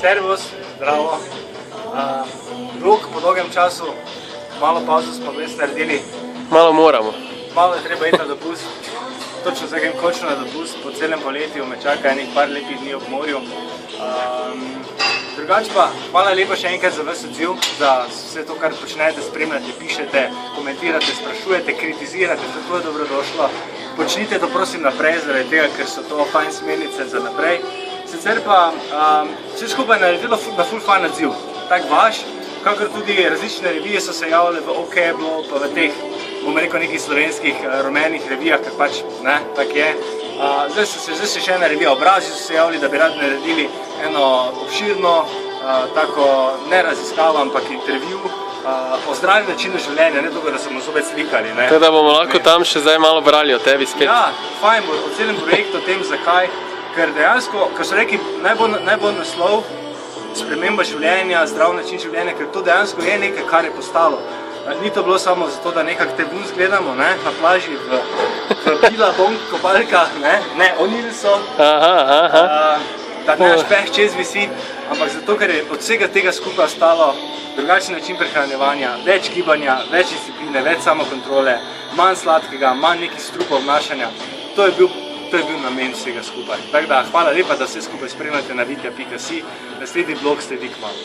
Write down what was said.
Servus, zdravo. Po dolgem času, malo pauzo smo res naredili. Malo moramo. Malo je treba iti na dopust. Točno zdaj grem končno na dopust. Po celem poletju me čaka enih par lepih dni ob morju. Drugače pa, hvala lepa še enkrat za vas odziv, za vse to, kar počnete, spremljate, pišete, komentirate, sprašujete, kritizirate, zato je dobrodošlo. Počnite to prosim naprej, zaradi tega, ker so to fajn smernice za naprej. Sicer pa vse skupaj naredilo na ful fajn odziv, tak vaš, kakor tudi različne revije so se javile v OK-blu, pa v teh, bom rekel, nekih slovenskih rumenih revijah, kar pač, ne, tak je. Zdaj se še ena revija Obrazi so se javili, da bi radi naredili eno obširno, tako ne raziskavo, ampak intervju o zdravem načinu življenja, ne toliko, da smo zopet slikali. Tako da bomo lahko tam še zdaj malo brali o tebi spet. Ja, fajn bo o celem projektu, o tem zakaj, ker dejansko, ko so rekli, najbolj naslov, sprememba življenja, zdrav način življenja, ker to dejansko je nekaj, kar je postalo. Ni to bilo samo zato, da nekako te vun zgledamo na plaži v Billabong kopalkah, ne, oni so, da naš peh čez visi, ampak zato, ker je od vsega tega skupaj ostalo drugačen način prehranjevanja, več gibanja, več discipline, več samokontrole, manj sladkega, manj nekih strupov obnašanja. To je bil namen vsega skupaj. Tako da, hvala lepa, da vse skupaj spremljate na vitja.si, naslednji blog sledi kmalu.